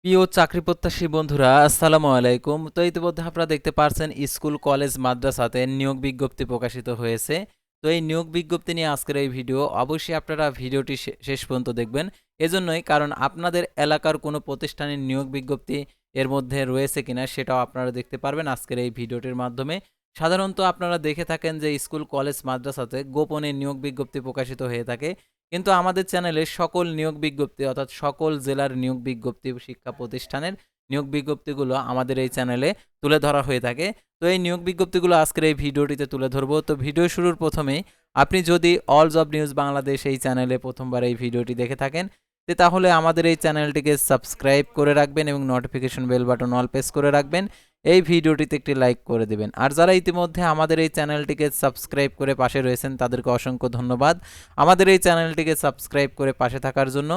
প্রিয় চাকরি প্রত্যাশী বন্ধুরা, আসসালামু আলাইকুম। তো ইতিমধ্যে আপনারা দেখতে পারছেন স্কুল কলেজ মাদ্রাসাতে নিয়োগ বিজ্ঞপ্তি প্রকাশিত হয়েছে। তো এই নিয়োগ বিজ্ঞপ্তি নিয়ে আজকের এই ভিডিও, অবশ্যই আপনারা ভিডিওটি শেষ পর্যন্ত দেখবেন। এজন্যই, কারণ আপনাদের এলাকার কোনো প্রতিষ্ঠানের নিয়োগ বিজ্ঞপ্তি এর মধ্যে রয়েছে কিনা সেটাও আপনারা দেখতে পারবেন আজকের এই ভিডিওটির মাধ্যমে। সাধারণত আপনারা দেখে থাকেন যে স্কুল কলেজ মাদ্রাসাতে গোপনে নিয়োগ বিজ্ঞপ্তি প্রকাশিত হয়ে থাকে, কিন্তু আমাদের চ্যানেলে সকল নিয়োগ বিজ্ঞপ্তি, অর্থাৎ সকল জেলার নিয়োগ বিজ্ঞপ্তি, শিক্ষা প্রতিষ্ঠানের নিয়োগ বিজ্ঞপ্তিগুলো আমাদের এই চ্যানেলে তুলে ধরা হয়ে থাকে। তো এই নিয়োগ বিজ্ঞপ্তিগুলো আজকের এই ভিডিওটিতে তুলে ধরবো। তো ভিডিও শুরুর প্রথমেই আপনি যদি অল জব নিউজ বাংলাদেশ এই চ্যানেলে প্রথমবার এই ভিডিওটি দেখে থাকেন, তাহলে আমাদের এই চ্যানেলটিকে সাবস্ক্রাইব করে রাখবেন এবং notification bell button all press করে রাখবেন। এই ভিডিওটিতে একটি লাইক করে দেবেন। আর যারা ইতিমধ্যে আমাদের এই চ্যানেলটিকে সাবস্ক্রাইব করে পাশে রয়েছেন, তাদেরকে অসংখ্য ধন্যবাদ আমাদের এই চ্যানেলটিকে সাবস্ক্রাইব করে পাশে থাকার জন্য।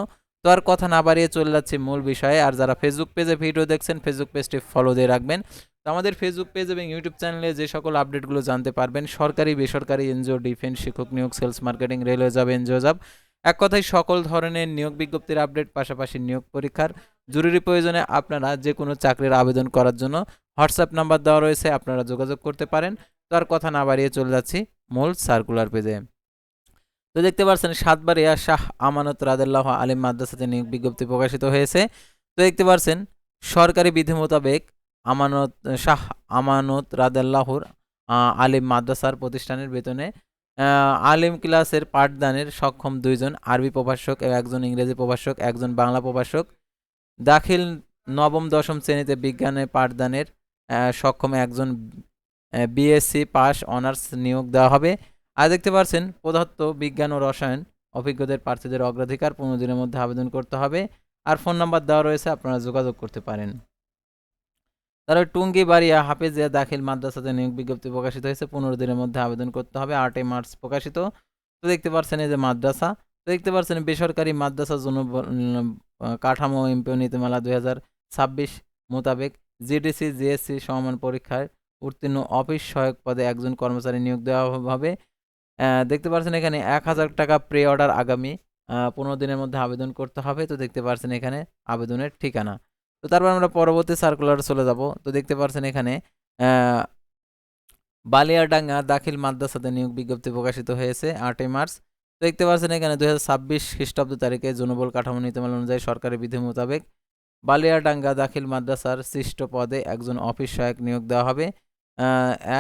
তো আর কথা না বাড়িয়ে চলে যাচ্ছে মূল বিষয়ে। আর যারা ফেসবুক পেজে ভিডিও দেখছেন, ফেসবুক পেজটি ফলো দিয়ে রাখবেন। তো আমাদের ফেসবুক পেজ এবং ইউটিউব চ্যানেলে যে সকল আপডেটগুলো জানতে পারবেন, সরকারি বেসরকারি এনজিও, ডিফেন্স, শিক্ষক নিয়োগ, sales marketing, railway job, NGO job, এক কথায় সকল ধরনের নিয়োগ বিজ্ঞপ্তির আপডেট, পাশাপাশি নিয়োগ পরীক্ষার জরুরি প্রয়োজনে আপনারা যে কোনো চাকরির আবেদন করার জন্য হোয়াটসঅ্যাপ নাম্বার দেওয়া রয়েছে, আপনারা যোগাযোগ করতে পারেন। তো আর কথা না বাড়িয়ে চলে যাচ্ছি মূল সার্কুলার পেজে। তো দেখতে পাচ্ছেন সাতবাড়িয়া শাহ আমানত রাদিয়াল্লাহু আলিম মাদ্রাসাতে নিয়োগ বিজ্ঞপ্তি প্রকাশিত হয়েছে। তো দেখতে পাচ্ছেন সরকারি বিধি মোতাবেক আমানত শাহ আমানত রাদিয়াল্লাহুর আলিম মাদ্রাসার প্রতিষ্ঠানের বেতনে আলিম ক্লাসের পাঠদানের সক্ষম 2 জন আরবি প্রভাষক, একজন ইংরেজি প্রভাষক, একজন বাংলা প্রভাষক, দাখিল নবম দশম শ্রেণীতে বিজ্ঞানে পাঠদানের সক্ষম একজন বিএসসি পাস অনার্স নিয়োগ দেওয়া হবে। আর দেখতে পাচ্ছেন পদার্থ বিজ্ঞান ও রসায়ন অভিজ্ঞদের প্রার্থীদের অগ্রাধিকার 15 দিনের মধ্যে আবেদন করতে হবে। আর ফোন নাম্বার দেওয়া রয়েছে, আপনারা যোগাযোগ করতে পারেন। তারপরে টুঙ্গিবাড়িয়া হাফেজিয়া দাখিল মাদ্রাসাতে নিয়োগ বিজ্ঞপ্তি প্রকাশিত হয়েছে, 15 দিনের মধ্যে আবেদন করতে হবে। 8 মার্চ প্রকাশিত। তো দেখতে পাচ্ছেন এই যে মাদ্রাসা। তো দেখতে পাচ্ছেন বেসরকারি মাদ্রাসার জন্য কাঠামো এমপিও নীতিমালা 2026 মোতাবেক জিডিসি জিএসসি সমমান পরীক্ষায় উত্তীর্ণ অফিস সহায়ক পদে একজন কর্মচারী নিয়োগ দেওয়া হবে। দেখতে পাচ্ছেন এখানে 1000 টাকা প্রি অর্ডার আগামী 15 দিনের মধ্যে আবেদন করতে হবে। তো দেখতে পাচ্ছেন এখানে আবেদনের ঠিকানা। তো তারপর আমরা পরবর্তী সার্কুলারে চলে যাব। তো দেখতে পাচ্ছেন এখানে বালিয়াডাঙ্গা দাখিল মাদ্রাসাতে নিয়োগ বিজ্ঞপ্তি প্রকাশিত হয়েছে 8 মার্চ। তো দেখতে পাচ্ছেন এখানে 2026 খ্রিস্টাব্দ তারিখে জনবল কাঠামো নীতিমালা অনুযায়ী সরকারি বিধি মোতাবেক বালিয়াডাঙ্গা দাখিল মাদ্রাসার সৃষ্ট পদে একজন অফিস সহায়ক নিয়োগ দেওয়া হবে।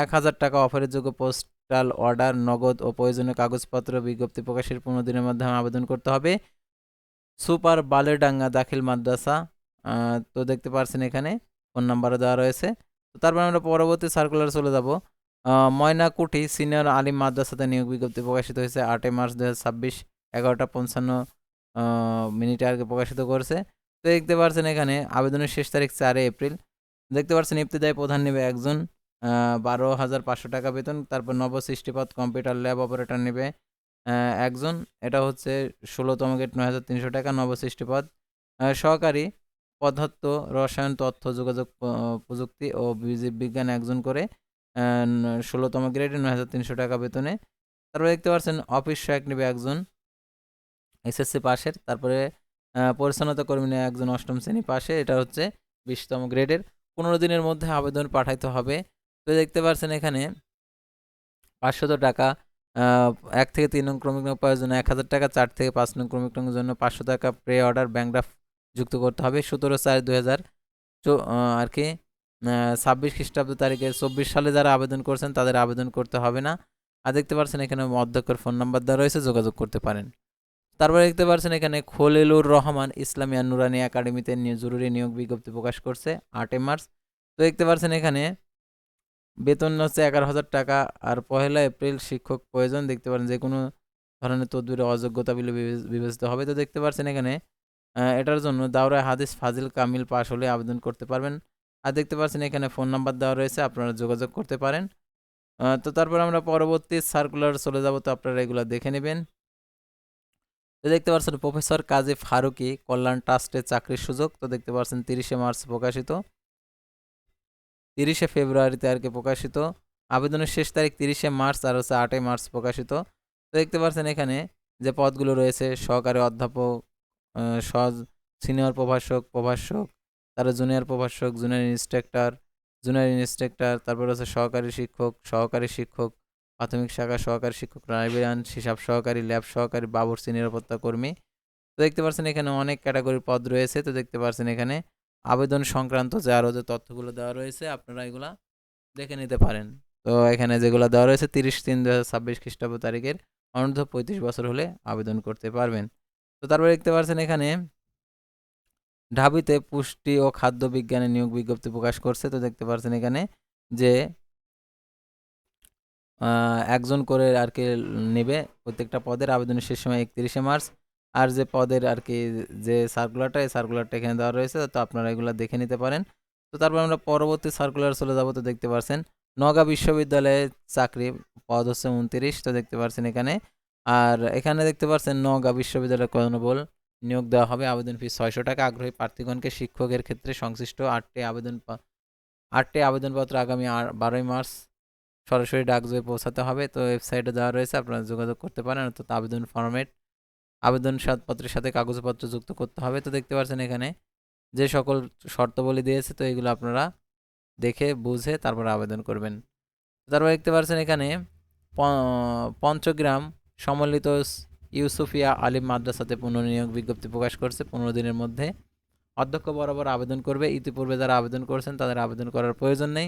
1000 টাকা অফারের যোগ্য পোস্টাল অর্ডার, নগদ ও প্রয়োজনীয় কাগজপত্র বিজ্ঞপ্তি প্রকাশের 15 দিনের মধ্যে আবেদন করতে হবে। সুপার বালেডাঙ্গা দাখিল মাদ্রাসা। তো দেখতে পাচ্ছেন এখানে ফোন নাম্বারও দেওয়া রয়েছে। তো তারপর আমরা পরবর্তী সার্কুলারে চলে যাব। ময়নাকুঠি সিনিয়র আলিম মাদ্রাসাতে নিয়োগ বিজ্ঞপ্তি প্রকাশিত হয়েছে 8 মার্চ 2026 11:55 মিনিটে আগে প্রকাশিত করেছে। তো দেখতে পাচ্ছেন এখানে আবেদনের শেষ তারিখ 4 এপ্রিল। দেখতে পাচ্ছেন ইবতেদায়ী প্রধান নেবে একজন, 12,500 টাকা বেতন। তারপর নবসৃষ্টিপদ কম্পিউটার ল্যাব অপারেটর নেবে একজন, এটা হচ্ছে 16তম গ্রেড 9,300 টাকা নবসৃষ্টিপদ। সহকারী পদার্থ রসায়ন তথ্য যোগাযোগ প্রযুক্তি ও বিজ্ঞান একজন করে 16তম গ্রেডে 9,300 টাকা বেতনে। তারপরে দেখতে পাচ্ছেন অফিস সহায়ক নেবে একজন এসএসসি পাশের। তারপরে পরিচ্ছন্নতা কর্মী নেবে একজন 8ম শ্রেণী পাশে, এটা হচ্ছে 20তম গ্রেডের। 15 দিনের মধ্যে আবেদন পাঠাইতে হবে। তো দেখতে পাচ্ছেন এখানে 500 টাকা 1 থেকে 3 নং ক্রমিক নিয়োগ পাওয়ার জন্য 1000 টাকা, 4 থেকে 5 নং ক্রমিক নিয়োগের জন্য 500 টাকা প্রি অর্ডার ব্যাংক ড্রাফট যুক্ত করতে হবে। 17/4/2000 আর কি 26 খ্রিস্টাব্দ তারিখে 24 সালে যারা আবেদন করছেন তাদের আবেদন করতে হবে না। আর দেখতে পাচ্ছেন এখানে অধ্যক্ষের ফোন নাম্বার দেওয়া রয়েছে, যোগাযোগ করতে পারেন। তারপরে দেখতে পাচ্ছেন এখানে খলিলুর রহমান ইসলামিয়া নুরানি একাডেমিতে জরুরি নিয়োগ বিজ্ঞপ্তি প্রকাশ করছে 8 মার্চ। তো দেখতে পাচ্ছেন এখানে বেতন হচ্ছে 11,000 টাকা। আর 1 এপ্রিল শিক্ষক প্রয়োজন। দেখতে পারেন যে কোনো ধরনের তদবিরে অযোগ্যতা বলে বিবেচিত হবে। তো দেখতে পাচ্ছেন এখানে এটার জন্য দাওরায় হাদিস ফাজিল কামিল পাস হলে আবেদন করতে পারবেন। আর দেখতে পাচ্ছেন এখানে ফোন নাম্বার দেওয়া রয়েছে, আপনারা যোগাযোগ করতে পারেন। তো তারপর আমরা পরবর্তী সার্কুলার চলে যাব, তো আপনারা এগুলো দেখে নেবেন। তো দেখতে পাচ্ছেন প্রফেসর কাজী ফারুকী কল্যাণ ট্রাস্টে চাকরির সুযোগ। তো দেখতে পাচ্ছেন 30 মার্চ প্রকাশিত, 30 ফেব্রুয়ারিতে আর কি প্রকাশিত। আবেদনের শেষ তারিখ 30 মার্চ আর হচ্ছে 8 মার্চ প্রকাশিত। তো দেখতে পাচ্ছেন এখানে যে পদগুলো রয়েছে সহকারী অধ্যাপক, সহজ সিনিয়র প্রভাষক, তারপরে জুনিয়র প্রভাষক, জুনিয়র ইন্সট্রাক্টর, তারপর হচ্ছে সহকারী শিক্ষক, প্রাথমিক শাখা সহকারী শিক্ষক, লাইব্রেরিয়ান, হিসাব সহকারী, ল্যাব সহকারী, বাবুর্চি, নিরাপত্তা কর্মী। তো দেখতে পাচ্ছেন এখানে অনেক ক্যাটাগরির পদ রয়েছে। তো দেখতে পাচ্ছেন এখানে আবেদন সংক্রান্ত যে আরও যে তথ্যগুলো দেওয়া রয়েছে আপনারা এগুলা দেখে নিতে পারেন। তো এখানে যেগুলো দেওয়া রয়েছে 30/3/2026 খ্রিস্টাব্দ তারিখের অনূর্ধ্ব 35 বছর হলে আবেদন করতে পারবেন। তো তারপরে দেখতে পাচ্ছেন এখানে ঢাবিতে পুষ্টি ও খাদ্য বিজ্ঞানে নিয়োগ বিজ্ঞপ্তি প্রকাশ করছে। তো দেখতে পাচ্ছেন এখানে যে একজন করে আর কি নেবে প্রত্যেকটা পদের আবেদনের শেষ সময় 31শে মার্চ। আর যে পদের আর কি যে সার্কুলারটা, এই সার্কুলারটা এখানে দেওয়া রয়েছে। তো আপনারা এগুলো দেখে নিতে পারেন। তো তারপর আমরা পরবর্তী সার্কুলার চলে যাব। তো দেখতে পাচ্ছেন নওগাঁ বিশ্ববিদ্যালয়ে চাকরি, পদ হচ্ছে 29। তো দেখতে পাচ্ছেন এখানে, আর এখানে দেখতে পাচ্ছেন নওগাঁ বিশ্ববিদ্যালয় কর্মবল নিয়োগ দেওয়া হবে। আবেদন ফি 600 টাকা। আগ্রহী প্রার্থীগণকে শিক্ষকের ক্ষেত্রে সংশ্লিষ্ট 8টি আবেদনপত্র আগামী 12ই মার্চ সরাসরি ডাকযোগে পৌঁছাতে হবে। তো ওয়েবসাইটে দেওয়া রয়েছে, আপনারা যোগাযোগ করতে পারেন। অর্থাৎ আবেদন ফরম্যাট, আবেদন পত্রের সাথে কাগজপত্র যুক্ত করতে হবে। তো দেখতে পাচ্ছেন এখানে যে সকল শর্তাবলী দিয়েছে, তো এগুলো আপনারা দেখে বুঝে তারপর আবেদন করবেন। তারপর দেখতে পাচ্ছেন এখানে পঞ্চগ্রাম সম্মিলিত ইউসুফিয়া আলিম মাদ্রাসাতে পুনর্নিয়োগ বিজ্ঞপ্তি প্রকাশ করছে 15 দিনের মধ্যে। অধ্যক্ষ বরাবর আবেদন করবে। ইতিপূর্বে যারা আবেদন করেছেন তাদের আবেদন করার প্রয়োজন নেই।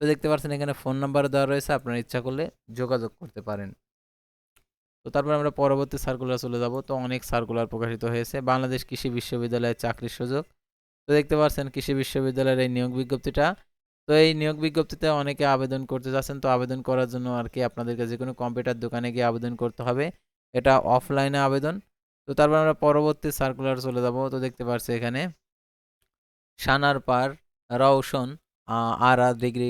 তো দেখতে পাচ্ছেন এখানে ফোন নাম্বার দেওয়া রয়েছে, আপনারা ইচ্ছা করলে যোগাযোগ করতে পারেন। তো তারপর আমরা পরবর্তী সার্কুলার চলে যাব। তো অনেক সার্কুলার প্রকাশিত হয়েছে। বাংলাদেশ কৃষি বিশ্ববিদ্যালয়ে চাকরির সুযোগ। তো দেখতে পাচ্ছেন কৃষি বিশ্ববিদ্যালয়ের এই নিয়োগ বিজ্ঞপ্তিটা। তো এই নিয়োগ বিজ্ঞপ্তিতে অনেকে আবেদন করতে যাচ্ছেন। তো আবেদন করার জন্য আর কি আপনাদেরকে যে কোনো কম্পিউটার দোকানে গিয়ে আবেদন করতে হবে। এটা অফলাইনে আবেদন। তো তারপর আমরা পরবর্তী সার্কুলার চলে যাব। তো দেখতে পাচ্ছি এখানে সানারপাড় রওশন ডিগ্রি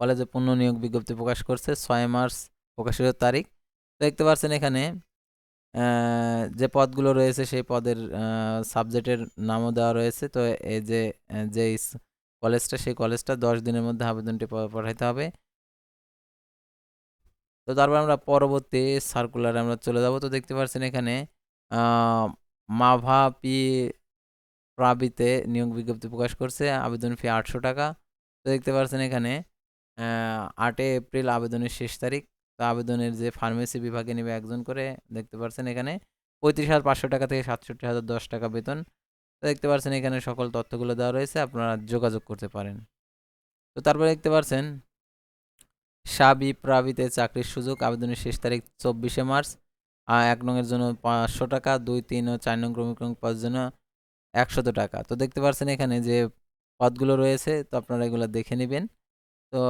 কলেজে পুনর্নিয়োগ বিজ্ঞপ্তি প্রকাশ করছে 6 মার্চ প্রকাশিত তারিখ। দেখতে পাচ্ছেন এখানে যে পদগুলো রয়েছে সেই পদের সাবজেক্টের নামও দেওয়া রয়েছে। তো এই যে যে কলেজটা, সেই কলেজটা 10 দিনের মধ্যে আবেদনটি পাঠাইতে হবে। তো তারপর আমরা পরবর্তী সার্কুলারে আমরা চলে যাব। তো দেখতে পাচ্ছেন এখানে মাভা পি প্রাবিতে নিয়োগ বিজ্ঞপ্তি প্রকাশ করছে। আবেদন ফি 800 টাকা। তো দেখতে পাচ্ছেন এখানে 8 এপ্রিল আবেদনের শেষ তারিখ। তো আবেদনের যে ফার্মেসি বিভাগে নেবে একজন করে। দেখতে পাচ্ছেন এখানে 35,500 টাকা থেকে 67,010 টাকা বেতন। তো দেখতে পাচ্ছেন এখানে সকল তথ্যগুলো দেওয়া রয়েছে, আপনারা যোগাযোগ করতে পারেন। তো তারপরে দেখতে পাচ্ছেন সাবি প্রাবিতে চাকরির সুযোগ। আবেদনের শেষ তারিখ 24শে মার্চ। 1 নংয়ের জন্য 500 টাকা, 2, 3 ও 4 নং ক্রমিক পদের জন্য 100 টাকা। তো দেখতে পাচ্ছেন এখানে যে পদগুলো রয়েছে, তো আপনারা এগুলো দেখে নেবেন। তো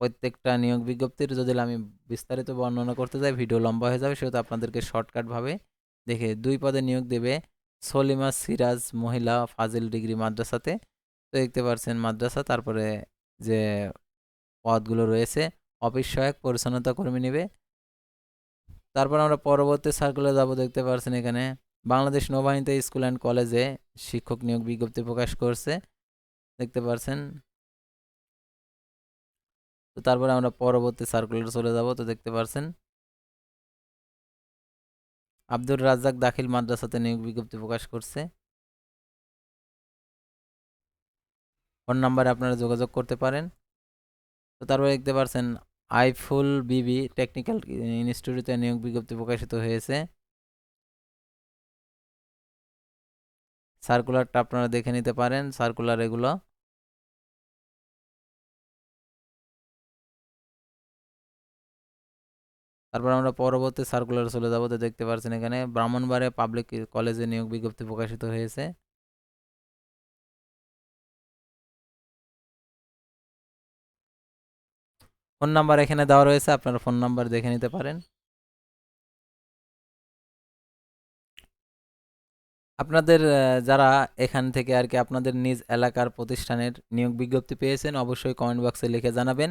প্রত্যেকটা নিয়োগ বিজ্ঞপ্তির যদি আমি বিস্তারিত বর্ণনা করতে যাই ভিডিও লম্বা হয়ে যাবে, সেহেতু আপনাদেরকে শর্টকাটভাবে দেখে 2 পদে নিয়োগ দেবে সলিমা সিরাজ মহিলা ফাজিল ডিগ্রি মাদ্রাসাতে। তো দেখতে পাচ্ছেন মাদ্রাসা, তারপরে যে পদগুলো রয়েছে অফিস সহায়ক পরিচ্ছন্নতা কর্মী নেবে। তারপর আমরা পরবর্তী সার্কুলার যাব। দেখতে পাচ্ছেন এখানে বাংলাদেশ নৌবাহিনীতে স্কুল অ্যান্ড কলেজে শিক্ষক নিয়োগ বিজ্ঞপ্তি প্রকাশ করছে। দেখতে পাচ্ছেন। তো তারপরে আমরা পরবর্তী সার্কুলার চলে যাব। তো দেখতে পাচ্ছেন আব্দুর রাজ্জাক দাখিল মাদ্রাসাতে নিয়োগ বিজ্ঞপ্তি প্রকাশ করছে। ফোন নাম্বারে আপনারা যোগাযোগ করতে পারেন। তো তারপরে দেখতে পাচ্ছেন আইফুল বিবি টেকনিক্যাল ইনস্টিটিউটে নিয়োগ বিজ্ঞপ্তি প্রকাশিত হয়েছে। সার্কুলারটা আপনারা দেখে নিতে পারেন, সার্কুলার এগুলো। তারপর আমরা পরবর্তী সার্কুলার চলে যাব। তো দেখতে পাচ্ছেন এখানে ব্রাহ্মণবাড়িয়া পাবলিক কলেজে নিয়োগ বিজ্ঞপ্তি প্রকাশিত হয়েছে। ফোন নাম্বার এখানে দেওয়া রয়েছে, আপনারা ফোন নাম্বার দেখে নিতে পারেন। আপনাদের যারা এখান থেকে আর কি আপনাদের নিজ এলাকার প্রতিষ্ঠানের নিয়োগ বিজ্ঞপ্তি পেয়েছেন অবশ্যই কমেন্ট বক্সে লিখে জানাবেন।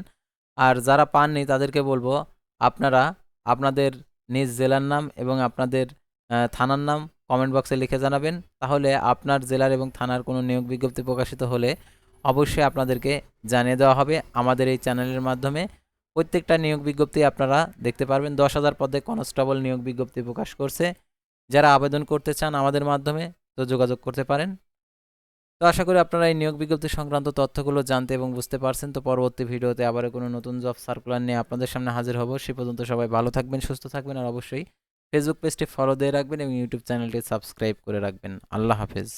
আর যারা পাননি তাদেরকে বলবো আপনারা আপনাদের নিজ জেলার নাম এবং আপনাদের থানার নাম কমেন্ট বক্সে লিখে জানাবেন। তাহলে আপনার জেলার এবং থানার কোনো নিয়োগ বিজ্ঞপ্তি প্রকাশিত হলে অবশ্যই আপনাদেরকে জানিয়ে দেওয়া হবে আমাদের এই চ্যানেলের মাধ্যমে। প্রত্যেকটা নিয়োগ বিজ্ঞপ্তি আপনারা দেখতে পারবেন। 10,000 পদে কনস্টেবল নিয়োগ বিজ্ঞপ্তি প্রকাশ করছে। যারা আবেদন করতে চান আমাদের মাধ্যমে তো যোগাযোগ করতে পারেন। তো আশা করি আপনারা এই নিয়োগ বিজ্ঞপ্তি সংক্রান্ত তথ্যগুলো জানতে এবং বুঝতে পারছেন। তো পরবর্তী ভিডিওতে আবার কোনো নতুন জব সার্কুলার নিয়ে আপনাদের সামনে হাজির হব। সে পর্যন্ত সবাই ভালো থাকবেন, সুস্থ থাকবেন, আর অবশ্যই ফেসবুক পেজটি ফলো দিয়ে রাখবেন এবং ইউটিউব চ্যানেলটি সাবস্ক্রাইব করে রাখবেন। আল্লাহ হাফেজ।